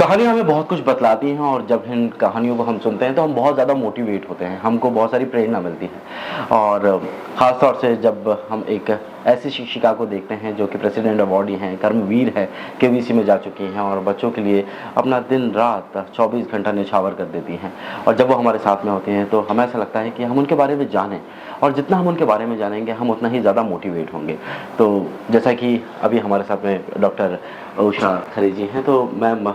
कहानियाँ हमें बहुत कुछ बतलाती हैं और जब इन कहानियों को हम सुनते हैं तो हम बहुत ज़्यादा मोटिवेट होते हैं, हमको बहुत सारी प्रेरणा मिलती है। और ख़ास तौर से जब हम एक ऐसी शिक्षिका को देखते हैं जो कि प्रेसिडेंट अवॉर्डी हैं, कर्मवीर हैं, केवीसी में जा चुकी हैं और बच्चों के लिए अपना दिन-रात 24 घंटा न्यौछावर कर देती हैं। और जब वो हमारे साथ में होती हैं तो हमें ऐसा लगता है कि हम उनके बारे में जानें और जितना हम उनके बारे में जानेंगे हम उतना ही ज़्यादा मोटिवेट होंगे। तो जैसा कि अभी हमारे साथ में डॉक्टर उषा खरे जी हैं, तो मैम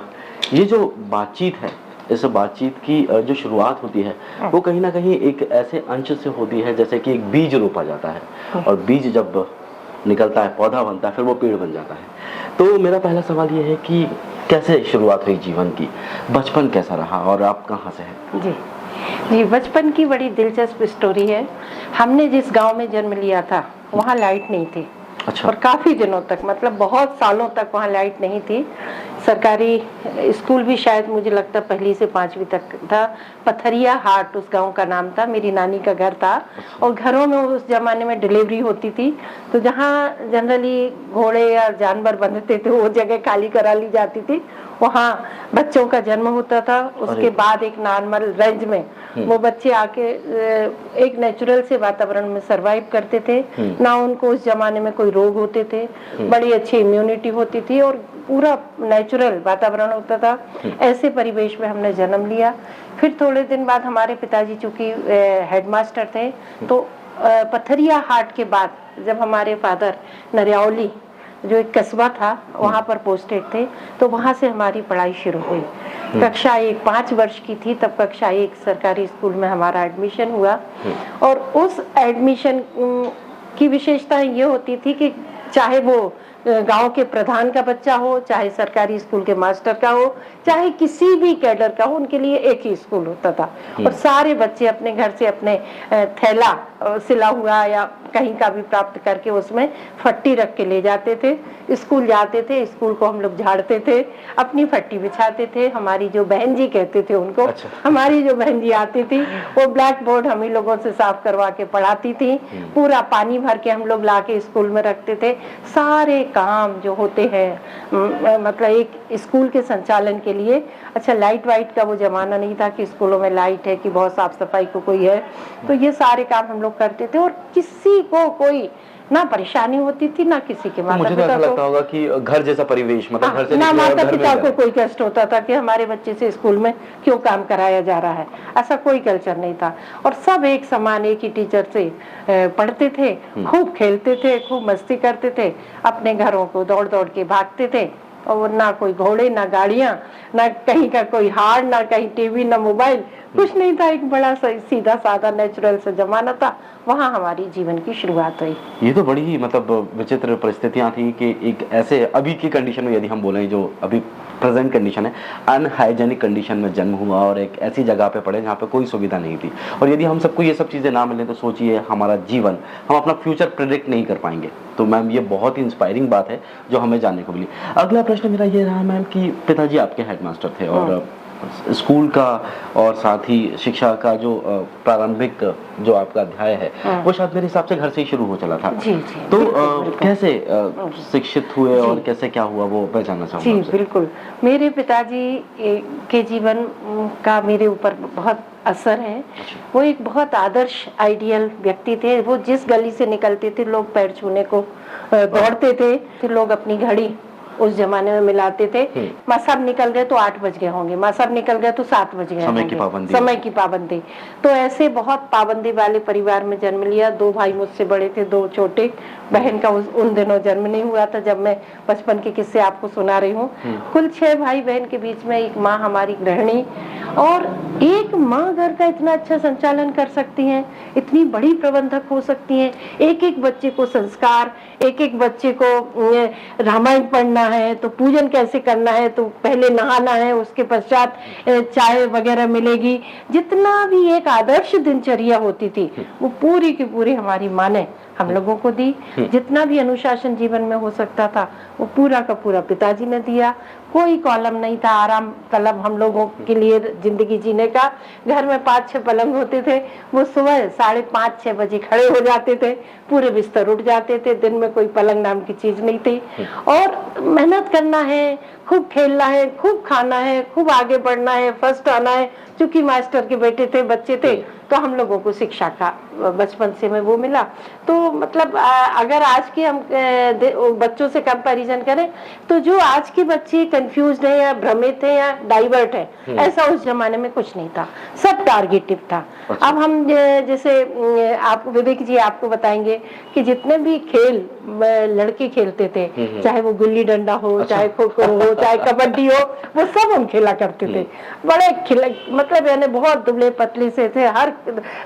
ये जो बातचीत है, इस बातचीत की जो शुरुआत होती है, वो कहीं न कहीं एक ऐसे अंश से होती है जैसे कि एक बीज रोपा जाता है और बीज जब निकलता है, पौधा बनता है, फिर वो पेड़ बन जाता है। तो मेरा पहला सवाल ये है कि कैसे शुरुआत हुई जीवन की? बचपन कैसा रहा और आप कहाँ से हैं? जी जी, बचपन की बड़ी दिलचस्प स्टोरी है। हमने जिस गांव में जन्म लिया था वहाँ लाइट नहीं थी। अच्छा। और काफ़ी दिनों तक, मतलब बहुत सालों तक वहाँ लाइट नहीं थी। सरकारी स्कूल भी शायद मुझे लगता पहली से 5वीं तक था। पथरिया हाट उस गांव का नाम था, मेरी नानी का घर था। और घरों में उस जमाने में डिलीवरी होती थी, तो जहाँ जनरली घोड़े या जानवर बंधते थे वो जगह खाली करा ली जाती थी, वहाँ बच्चों का जन्म होता था। उसके बाद एक नॉर्मल रेंज में वो बच्चे आके एक नेचुरल से वातावरण में सरवाइव करते थे। ना उनको उस जमाने में कोई रोग होते थे, बड़ी अच्छी इम्यूनिटी होती थी और पूरा नेचुरल वातावरण होता था। ऐसे परिवेश में हमने जन्म लिया। फिर थोड़े दिन बाद हमारे पिताजी चूंकि हेडमास्टर थे, तो पथरिया हाट के बाद जब हमारे फादर नरियावली जो एक कस्बा था वहाँ पर पोस्टेड थे, तो वहाँ से हमारी पढ़ाई शुरू हुई। कक्षा 1 5 वर्ष की थी तब कक्षा 1 सरकारी स्कूल में हमारा एडमिशन हुआ। और उस एडमिशन की विशेषता ये होती थी कि चाहे वो गांव के प्रधान का बच्चा हो, चाहे सरकारी स्कूल के मास्टर का हो, चाहे किसी भी कैडर का हो, उनके लिए एक ही स्कूल होता था। और सारे बच्चे अपने घर से अपने थैला सिला हुआ या कहीं का भी प्राप्त करके उसमें फट्टी रख के ले जाते थे, स्कूल जाते थे। स्कूल को हम लोग झाड़ते थे, अपनी फट्टी बिछाते थे। हमारी जो बहन जी कहते थे उनको, अच्छा। हमारी जो बहन जी आती थी वो ब्लैक बोर्ड हम ही लोगों से साफ करवा के पढ़ाती थी। पूरा पानी भर के हम लोग ला के स्कूल में रखते थे। सारे काम जो होते हैं मतलब एक स्कूल के संचालन के लिए, अच्छा लाइट वाइट का वो जमाना नहीं था कि स्कूलों में लाइट है कि बहुत साफ सफाई को कोई है, तो ये सारे काम हम लोग करते थे। और किसी को कोई ना परेशानी होती थी ना किसी के माता मुझे तो ऐसा लगता होगा कि घर जैसा परिवेश, मतलब घर से ना माता पिता को कोई कष्ट होता था कि हमारे बच्चे से स्कूल में क्यों काम कराया जा रहा है, ऐसा कोई कल्चर नहीं था। और सब एक समान एक ही टीचर से पढ़ते थे, खूब खेलते थे, खूब मस्ती करते थे, अपने घरों को दौड़ दौड़ के भागते थे। और ना कोई घोड़े, ना गाड़ियां, ना कहीं का कोई हार, ना कहीं टीवी, ना मोबाइल, कुछ नहीं था। एक बड़ा सीधा साधा नेचुरल सा जमाना था। वहाँ हमारी जीवन की शुरुआत हुई। ये तो बड़ी ही मतलब विचित्र परिस्थितियां थी कि एक ऐसे अभी की कंडीशन में, यदि हम बोलें जो अभी प्रेजेंट कंडीशन है, अनहाइजेनिक कंडीशन में जन्म हुआ और एक ऐसी जगह पे पड़े जहाँ पे कोई सुविधा नहीं थी। और यदि हम सबको ये सब चीज़ें ना मिलें तो सोचिए हमारा जीवन, हम अपना फ्यूचर प्रेडिक्ट नहीं कर पाएंगे। तो मैम ये बहुत ही इंस्पायरिंग बात है जो हमें जानने को मिली। अगला प्रश्न मेरा ये रहा मैम कि पिताजी आपके हेडमास्टर थे और स्कूल का और साथ ही शिक्षा का जो प्रारंभिक जो आपका अध्याय है वो शायद मेरे हिसाब से घर से ही शुरू हो चला था। जी जी, तो कैसे शिक्षित हुए और कैसे क्या हुआ वो मैं जानना चाहूँगा। जी बिल्कुल, मेरे पिताजी के जीवन का मेरे ऊपर बहुत असर है। वो एक बहुत आदर्श आइडियल व्यक्ति थे। वो जिस गली से निकलते थे लोग पैर छूने को दौड़ते थे। फिर लोग अपनी घड़ी उस जमाने में मिलाते थे। माँ साहब निकल गए तो 8 बज गए होंगे, माँ साहब निकल गए तो 7 बज गए होंगे। समय की पाबंदी। तो ऐसे बहुत पाबंदी वाले परिवार में जन्म लिया। 2 भाई मुझसे बड़े थे, 2 छोटे। बहन का उन दिनों जन्म नहीं हुआ था जब मैं बचपन के किस्से आपको सुना रही हूँ। कुल 6 भाई बहन के बीच में एक माँ हमारी गृहिणी। और एक माँ घर का इतना अच्छा संचालन कर सकती हैं, इतनी बड़ी प्रबंधक हो सकती हैं। एक एक बच्चे को संस्कार, एक एक बच्चे को रामायण पढ़ना है तो पूजन कैसे करना है, तो पहले नहाना है, उसके पश्चात चाय वगैरह मिलेगी। जितना भी एक आदर्श दिनचर्या होती थी वो पूरी की पूरी हमारी माँ ने हम लोगों को दी। जितना भी अनुशासन जीवन में हो सकता था वो पूरा का पूरा पिताजी ने दिया। कोई कॉलम नहीं था आराम तलब हम लोगों के लिए जिंदगी जीने का। घर में 5-6 पलंग होते थे, वो सुबह 5:30-6 बजे खड़े हो जाते थे, पूरे बिस्तर उठ जाते थे। दिन में कोई पलंग नाम की चीज नहीं थी। और मेहनत करना है, खूब खेलना है, खूब खाना है, खूब आगे बढ़ना है, फर्स्ट आना है। चूंकि मास्टर के बेटे थे, बच्चे थे, तो हम लोगों को शिक्षा का बचपन से में वो मिला। तो मतलब अगर आज के हम बच्चों से कंपैरिजन करें तो जो आज के बच्चे कंफ्यूज्ड है या भ्रमित है या डाइवर्ट है, ऐसा उस जमाने में कुछ नहीं था, सब टारगेटिव था। अच्छा। अब हम जैसे आप विवेक जी आपको बताएंगे कि जितने भी खेल लड़के खेलते थे, चाहे वो गुल्ली डंडा हो, चाहे खो खो हो, चाहे कबड्डी हो, वो सब हम खेला करते थे। बड़े मतलब यानी बहुत दुबले पतले से थे, हर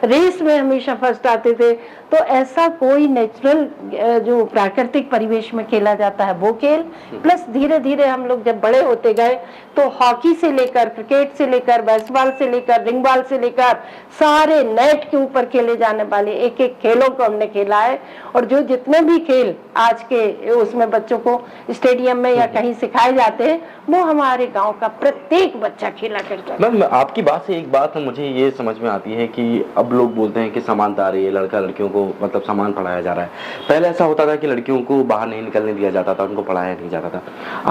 रेस में हमेशा फर्स्ट आते थे। तो ऐसा कोई नेचुरल जो प्राकृतिक परिवेश में खेला जाता है वो खेल, प्लस धीरे धीरे हम लोग जब बड़े होते गए तो हॉकी से लेकर, क्रिकेट से लेकर, बेसबॉल से लेकर, रिंग बॉल से लेकर सारे नेट के ऊपर खेले जाने वाले एक एक खेलों को हमने खेला है। और जो जितने भी खेल आज के उसमें बच्चों को स्टेडियम में या कहीं सिखाए जाते हैं, वो हमारे गांव का प्रत्येक बच्चा खेला करता है। मैम, आपकी बात से एक बात मुझे ये समझ में आती है कि अब लोग बोलते हैं कि समानता आ रही है, लड़का लड़कियों को मतलब समान पढ़ाया जा रहा है। पहले ऐसा होता था कि लड़कियों को बाहर नहीं निकलने दिया जाता था, उनको पढ़ाया नहीं जाता था।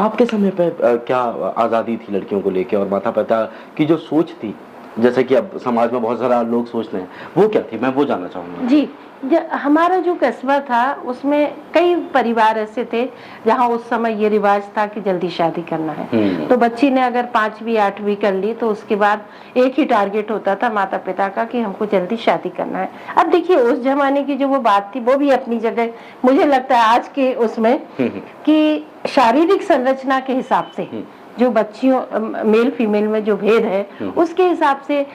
आपके समय पे क्या आज़ादी थी लड़कियों को लेकर, और माता पिता की जो सोच थी, जैसे कि अब समाज में बहुत सारा लोग सोचते हैं, वो क्या थी? मैं वो जानना चाहूँगा। जी, हमारा जो कस्बा था उसमें कई परिवार ऐसे थे जहाँ उस समय ये रिवाज था कि जल्दी शादी करना है। तो बच्ची ने अगर 5वीं 8वीं कर ली तो उसके बाद एक ही टारगेट होता था माता पिता का कि हमको जल्दी शादी करना है। अब देखिए उस जमाने की जो वो बात थी वो भी अपनी जगह, मुझे लगता है आज के उसमें कि शारीरिक संरचना के हिसाब से जो बच्चियों मेल फीमेल में जो भेद है उसके हिसाब से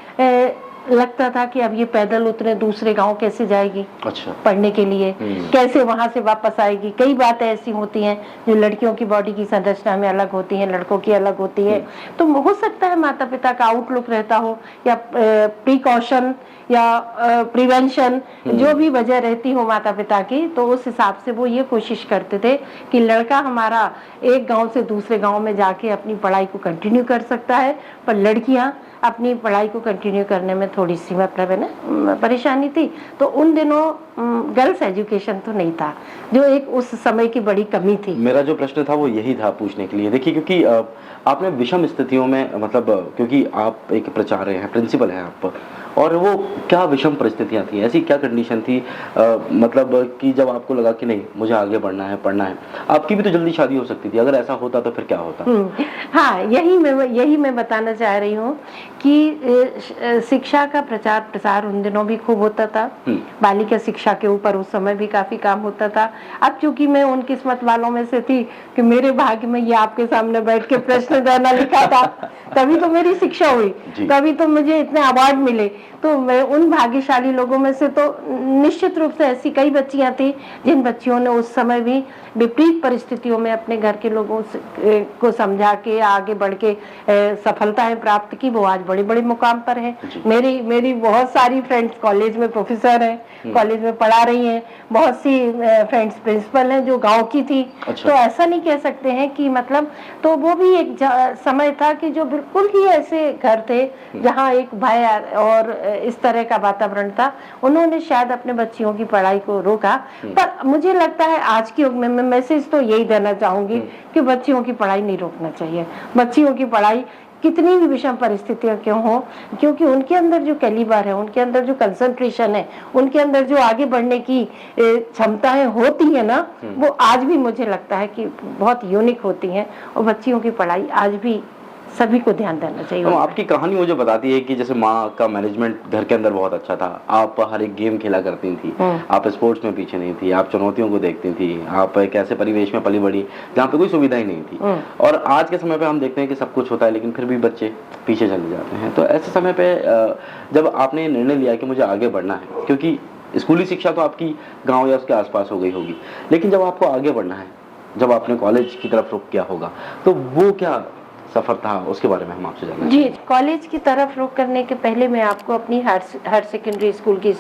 लगता था कि अब ये पैदल उतरे दूसरे गांव कैसे जाएगी। अच्छा। पढ़ने के लिए कैसे वहां से वापस आएगी। कई बातें ऐसी होती हैं जो लड़कियों की बॉडी की संरचना में अलग होती है, लड़कों की अलग होती है। तो हो सकता है माता पिता का आउटलुक रहता हो या प्रिकॉशन या प्रिवेंशन, जो भी वजह रहती हो माता पिता की, तो उस हिसाब से वो ये कोशिश करते थे कि लड़का हमारा एक गांव से दूसरे गांव में जाके अपनी पढ़ाई को कंटिन्यू कर सकता है, पर लड़कियां अपनी पढ़ाई को कंटिन्यू करने में थोड़ी सी मतलब है ना परेशानी थी। तो उन दिनों गर्ल्स एजुकेशन तो नहीं था, जो एक उस समय की बड़ी कमी थी। मेरा जो प्रश्न था वो यही था पूछने के लिए। देखिए, क्योंकि आपने विषम स्थितियों में मतलब क्योंकि आप एक प्राचार्य हैं, प्रिंसिपल हैं आप, और वो क्या विषम परिस्थितियां थी, ऐसी क्या कंडीशन थी मतलब कि जब आपको लगा कि नहीं मुझे आगे बढ़ना है, पढ़ना है। आपकी भी तो जल्दी शादी हो सकती थी, अगर ऐसा होता तो फिर क्या होता? हाँ, यही मैं बताना चाह रही हूँ कि शिक्षा का प्रचार प्रसार उन दिनों भी खूब होता था। बालिका शिक्षा के ऊपर उस समय भी काफी काम होता था। अब चूंकि मैं उन किस्मत वालों में से थी कि मेरे भाग्य में ये आपके सामने बैठ के प्रश्न देना लिखा था, तभी तो मेरी शिक्षा हुई, तभी तो मुझे इतने अवार्ड मिले। तो मैं उन भाग्यशाली लोगों में से तो निश्चित रूप से ऐसी कई बच्चियां थी जिन बच्चियों ने उस समय भी विपरीत परिस्थितियों में अपने घर के लोगों को समझा के आगे बढ़ के सफलताएं प्राप्त की, वो आज बड़े बड़े मुकाम पर है। मेरी बहुत सारी फ्रेंड्स कॉलेज में प्रोफेसर हैं, कॉलेज में पढ़ा रही हैं, बहुत सी फ्रेंड्स प्रिंसिपल हैं जो गांव की थी। अच्छा। तो ऐसा नहीं कह सकते हैं कि मतलब, तो वो भी एक समय था कि जो बिल्कुल ही ऐसे घर थे जहाँ एक भय और इस तरह का वातावरण था, उन्होंने शायद अपने बच्चियों की पढ़ाई को रोका। पर मुझे लगता है आज के युग में मैं मैसेज तो यही देना चाहूंगी कि बच्चियों की पढ़ाई नहीं रोकना चाहिए। बच्चियों की पढ़ाई कितनी भी विषम परिस्थितियां क्यों हो, क्योंकि उनके अंदर जो कैलिबर है, उनके अंदर जो कंसंट्रेशन है, उनके अंदर जो आगे बढ़ने की क्षमताएं होती है ना, वो आज भी मुझे लगता है कि बहुत यूनिक होती हैं। और बच्चियों की पढ़ाई आज भी सभी को ध्यान देना चाहिए। तो आपकी कहानी वो जो बताती है कि जैसे माँ का मैनेजमेंट घर के अंदर बहुत अच्छा था, आप हर एक गेम खेला करती थी, आप स्पोर्ट्स में पीछे नहीं थी, आप चुनौतियों को देखती थी, आप एक ऐसे परिवेश में पली बड़ी जहाँ पे कोई सुविधा ही नहीं थी। और आज के समय पे हम देखते हैं कि सब कुछ होता है लेकिन फिर भी बच्चे पीछे चले जाते हैं। तो ऐसे समय पे जब आपने निर्णय लिया कि मुझे आगे बढ़ना है, क्योंकि स्कूली शिक्षा तो आपकी गाँव या उसके आसपास हो गई होगी, लेकिन जब आपको आगे बढ़ना है, जब आपने कॉलेज की तरफ रुख किया होगा, तो वो क्या सफर था उसके बारे में हम आपसे जानना जी, चाहेंगे। कॉलेज की तरफ रुख करने के पहले मैं आपको अपनी हायर सेकेंडरी स्कूल की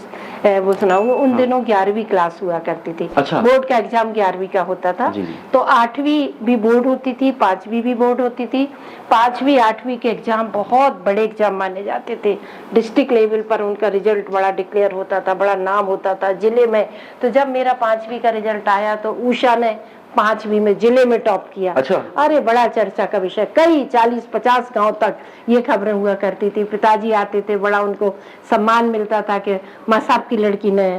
वो सुनाऊंगा। उन दिनों 11वीं क्लास हुआ करती थी। अच्छा। बोर्ड का एग्जाम 11वीं का होता था। जी, जी। तो 8वीं भी बोर्ड होती थी, 5वीं भी बोर्ड होती थी। 5वीं 8वीं के एग्जाम बहुत बड़े एग्जाम माने जाते थे। डिस्ट्रिक्ट लेवल पर उनका रिजल्ट बड़ा डिक्लेयर होता था, बड़ा नाम होता था जिले में। तो जब मेरा 5वीं का रिजल्ट आया तो उषा ने 5वीं में जिले में टॉप किया। अच्छा। अरे बड़ा चर्चा का विषय, कई 40-50 गांव तक ये खबरें हुआ करती थी। पिताजी आते थे, बड़ा उनको सम्मान मिलता था कि माँ साहब की लड़की ने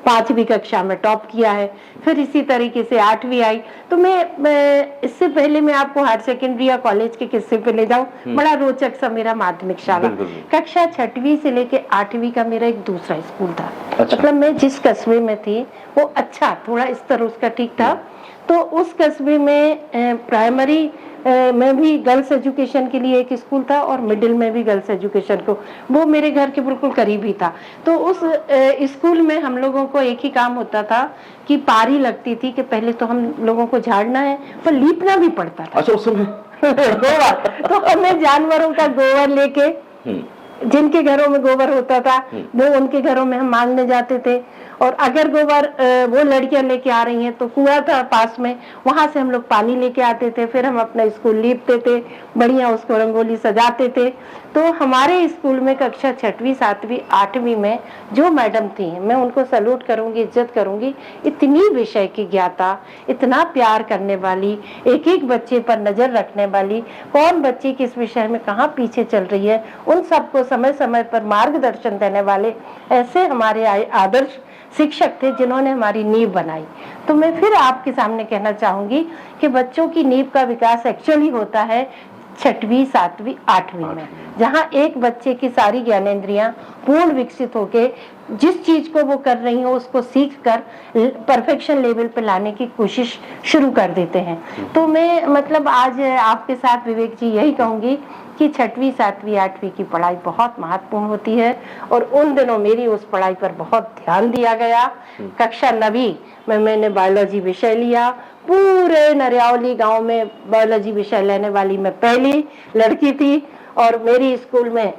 5वीं कक्षा में टॉप किया है। फिर इसी तरीके से 8वीं आई। तो मैं इससे पहले मैं आपको हायर सेकेंडरी या कॉलेज के किस्से पे ले जाऊं, बड़ा रोचक सा मेरा माध्यमिक शाला। कक्षा 6वीं से लेके 8वीं का मेरा एक दूसरा स्कूल था। अच्छा। मतलब मैं जिस कस्बे में थी वो अच्छा थोड़ा स्तर उसका ठीक था। तो उस कस्बे में प्राइमरी में भी गर्ल्स एजुकेशन के लिए एक स्कूल था और मिडिल में भी गर्ल्स एजुकेशन को, वो मेरे घर के बिल्कुल करीब ही था। तो उस स्कूल में हम लोगों को एक ही काम होता था कि पारी लगती थी कि पहले तो हम लोगों को झाड़ना है, पर लीपना भी पड़ता था। अच्छा, उस समय गोबर, तो हमें जानवरों का गोबर लेके, जिनके घरों में गोबर होता था वो उनके घरों में हम मांगने जाते थे। और अगर गोबर वो लड़कियां लेके आ रही हैं तो कुआं था पास में, वहां से हम लोग पानी लेके आते थे। फिर हम अपना स्कूल लीपते थे, बढ़िया उसको रंगोली सजाते थे। तो हमारे स्कूल में कक्षा 6वीं 7वीं 8वीं में जो मैडम थी, मैं उनको सैल्यूट करूंगी, इज्जत करूंगी। इतनी विषय की ज्ञाता, इतना प्यार करने वाली, एक एक बच्चे पर नजर रखने वाली, कौन बच्चे किस विषय में कहाँ पीछे चल रही है, उन सबको समय समय पर मार्गदर्शन देने वाले ऐसे हमारे आदर्श शिक्षक थे जिन्होंने हमारी नींव बनाई। तो मैं फिर आपके सामने कहना चाहूंगी कि बच्चों की नींव का विकास एक्चुअली होता है 6वीं 7वीं 8वीं में, जहाँ एक बच्चे की सारी ज्ञानेंद्रियां पूर्ण विकसित होके जिस चीज को वो कर रही हो उसको सीख कर परफेक्शन लेवल पे लाने की कोशिश शुरू कर देते हैं। तो मैं मतलब आज आपके साथ विवेक जी यही कहूंगी कि 6वीं 7वीं 8वीं की पढ़ाई बहुत महत्वपूर्ण होती है और उन दिनों मेरी उस पढ़ाई पर बहुत ध्यान दिया गया। कक्षा 9वीं में मैंने बायोलॉजी विषय लिया। पूरे नरियावली गांव में बायोलॉजी विषय लेने वाली मैं पहली लड़की थी और मेरी स्कूल में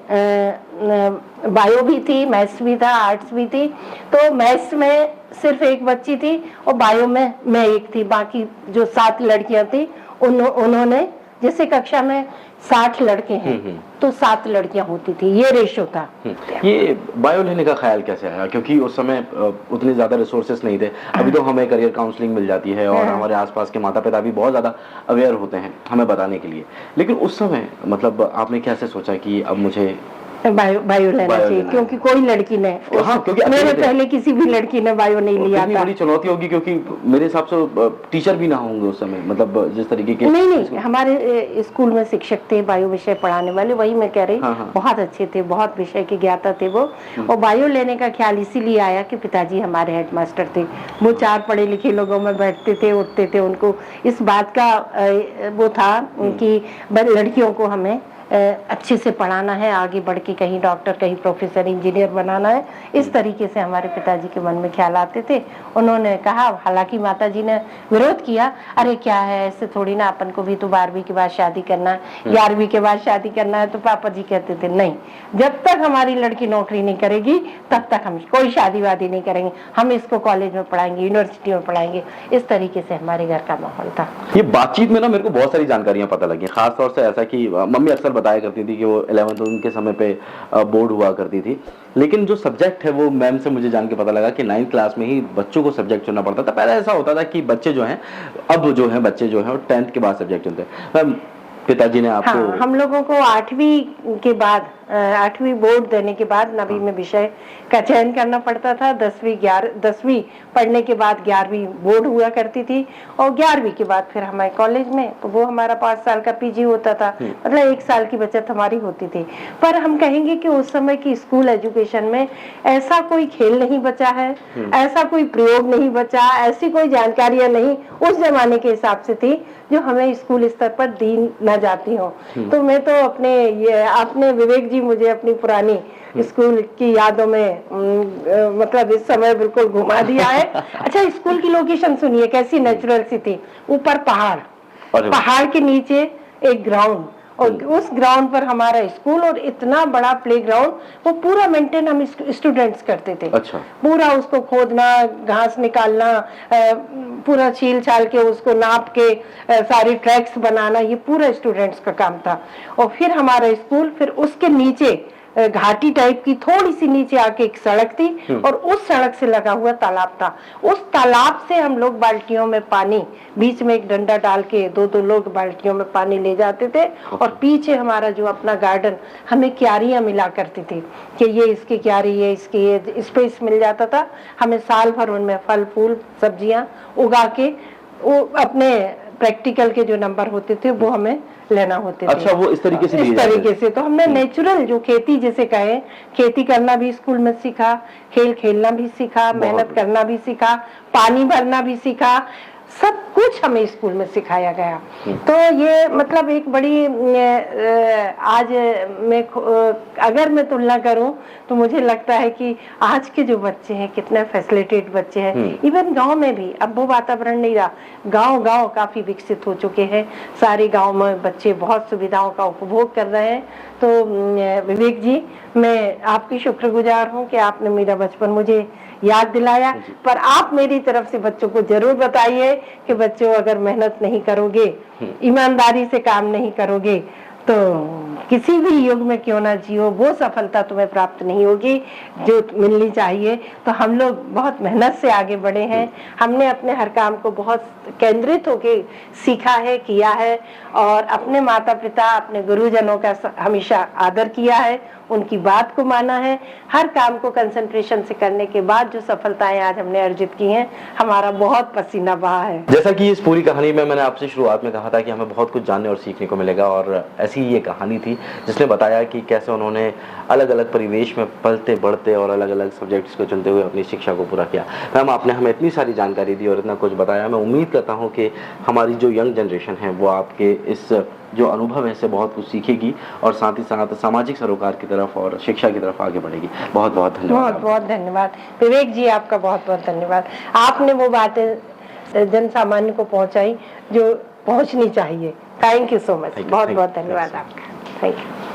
बायो भी थी, मैथ्स भी था, आर्ट्स भी थी। तो मैथ्स में सिर्फ एक बच्ची थी और बायो में मैं एक थी। बाकी जो 7 लड़कियां थी उन्होंने, जैसे कक्षा में 60 लड़के हैं तो 7 लड़कियां होती थी, ये रेशो था। ये बायो लेने का ख्याल कैसे आया? क्योंकि उस समय उतने ज्यादा रिसोर्सेस नहीं थे। अभी तो हमें करियर काउंसलिंग मिल जाती है और हमारे आसपास के माता पिता भी बहुत ज्यादा अवेयर होते हैं हमें बताने के लिए। लेकिन उस समय मतलब आपने कैसे सोचा कि अब मुझे बायो लेना चाहिए? क्योंकि कोई लड़की ने, हाँ, क्योंकि मेरे पहले किसी भी लड़की ने बायो नहीं लिया था। बड़ी चुनौती होगी क्योंकि मेरे हिसाब से टीचर भी ना होंगे उस समय, मतलब जिस तरीके के नहीं, हमारे स्कूल में शिक्षक थे बायो विषय पढ़ाने वाले, वही मैं कह रही। हाँ। बहुत अच्छे थे, बहुत विषय के ज्ञाता थे वो। और बायो लेने का ख्याल इसीलिए आया कि पिताजी हमारे हेडमास्टर थे, वो 4 पढ़े लिखे लोगों में बैठते थे, उठते थे। उनको इस बात का वो था कि लड़कियों को हमें अच्छे से पढ़ाना है, आगे बढ़ के कहीं डॉक्टर, कहीं प्रोफेसर, इंजीनियर बनाना है। इस तरीके से हमारे पिताजी के मन में ख्याल आते थे। उन्होंने कहा, हालांकि माताजी ने विरोध किया, अरे क्या है, ऐसे थोड़ी ना, अपन को भी तो 12वीं के बाद शादी करना है, 11वीं के बाद शादी करना है। तो पापा जी कहते थे नहीं, जब तक हमारी लड़की नौकरी नहीं करेगी तब तक हम कोई शादी वादी नहीं करेंगे, हम इसको कॉलेज में पढ़ाएंगे, यूनिवर्सिटी में पढ़ाएंगे। इस तरीके से हमारे घर का माहौल था। ये बातचीत में ना मेरे को बहुत सारी जानकारियां पता लगी, खासतौर से ऐसा कि मम्मी अक्सर बताया करती थी कि वो 11th उनके समय पे बोर्ड हुआ करती थी। लेकिन जो सब्जेक्ट है वो मैम से मुझे जान के पता लगा कि 9th क्लास में ही बच्चों को सब्जेक्ट चुनना पड़ता था। पहले ऐसा होता था कि बच्चे जो हैं, अब जो हैं बच्चे जो हैं वो 10th के बाद सब्जेक्ट चुनते हैं। पिताजी ने आपको? हाँ, हम लोगों को 8वीं के बाद, 8वीं बोर्ड देने के बाद 9वीं में विषय का चयन करना पड़ता था। 10वीं पढ़ने के बाद 11वीं बोर्ड हुआ करती थी और 11वीं के बाद फिर हमारे कॉलेज में, तो वो हमारा 5 साल का पीजी होता था। मतलब 1 साल की बचत हमारी होती थी। पर हम कहेंगे कि उस समय की स्कूल एजुकेशन में ऐसा कोई खेल नहीं बचा है, ऐसा कोई प्रयोग नहीं बचा, ऐसी कोई जानकारियां नहीं उस जमाने के हिसाब से थी जो हमें स्कूल स्तर पर दी न जाती हो। तो मैं तो आपने विवेक जी मुझे अपनी पुरानी स्कूल की यादों में मतलब इस समय बिल्कुल घुमा दिया है। अच्छा, स्कूल की लोकेशन सुनिए कैसी नेचुरल सी थी। ऊपर पहाड़, पहाड़ के नीचे एक ग्राउंड, और उस ग्राउंड पर हमारा स्कूल और इतना बड़ा प्ले ग्राउंड, वो पूरा मेंटेन हम स्टूडेंट्स करते थे। अच्छा। पूरा उसको खोदना, घास निकालना, पूरा छील छाल के उसको नाप के सारी ट्रैक्स बनाना, ये पूरा स्टूडेंट्स का काम था। और फिर हमारा स्कूल, फिर उसके नीचे घाटी टाइप की थोड़ी सी नीचे आके एक सड़क थी, और उस सड़क से लगा हुआ तालाब था। उस तालाब से हम लोग बाल्टियों में पानी, बीच में एक डंडा डाल के दो दो लोग बाल्टियों में पानी ले जाते थे, और पीछे हमारा जो अपना गार्डन, हमें क्यारियां मिला करती थी कि ये इसकी क्यारी, ये इसकी, ये स्पेस मिल जाता था हमें। साल भर उनमें फल फूल सब्जियां उगा के, वो अपने प्रैक्टिकल के जो नंबर होते थे वो हमें लेना होते थे। अच्छा, वो इस तरीके से इस तरीके से तो हमने नेचुरल जो खेती जिसे कहे, खेती करना भी स्कूल में सीखा, खेल खेलना भी सीखा, मेहनत करना भी सीखा, पानी भरना भी सीखा, सब कुछ हमें स्कूल में सिखाया गया। तो ये मतलब एक बड़ी आज मैं अगर मैं तुलना करूं तो मुझे लगता है कि आज के जो बच्चे हैं कितने फैसिलिटेट बच्चे हैं। इवन गांव में भी अब वो वातावरण नहीं रहा, गांव काफी विकसित हो चुके हैं, सारे गांव में बच्चे बहुत सुविधाओं का उपभोग कर रहे हैं। तो विवेक जी, मैं आपकी शुक्रगुजार हूं कि आपने मेरा बचपन मुझे याद दिलाया। पर आप मेरी तरफ से बच्चों को जरूर बताइए कि बच्चों, अगर मेहनत नहीं करोगे, ईमानदारी से काम नहीं करोगे, तो किसी भी युग में क्यों ना जियो, वो सफलता तुम्हें प्राप्त नहीं होगी जो मिलनी चाहिए। तो हम लोग बहुत मेहनत से आगे बढ़े हैं, हमने अपने हर काम को बहुत केंद्रित होके सीखा है, किया है, और अपने माता पिता, अपने गुरुजनों का हमेशा आदर किया है, उनकी बात को माना है। हर काम को कंसंट्रेशन से करने के बाद जो सफलताएं आज हमने अर्जित की हैं, हमारा बहुत पसीना बहा है। जैसा कि इस पूरी कहानी में मैंने आपसे शुरुआत में कहा था कि हमें बहुत कुछ जानने और सीखने को मिलेगा, और ऐसी ही ये कहानी थी जिसने बताया कि कैसे उन्होंने अलग अलग परिवेश में पलते बढ़ते और अलग अलग सब्जेक्ट्स को चुनते हुए अपनी शिक्षा को पूरा किया। मैम, आपने हमें इतनी सारी जानकारी दी और इतना कुछ बताया। मैं उम्मीद करता हूँ कि हमारी जो यंग जनरेशन है वो आपके इस जो अनुभव है इससे बहुत कुछ सीखेगी, और साथ ही साथ सामाजिक सरोकार की तरफ और शिक्षा की तरफ आगे बढ़ेगी। बहुत बहुत धन्यवाद। बहुत बहुत धन्यवाद विवेक जी, आपका बहुत बहुत धन्यवाद। आपने वो बातें जन सामान्य को पहुंचाई जो पहुंचनी चाहिए। थैंक यू सो मच, बहुत बहुत धन्यवाद आपका। Thank you.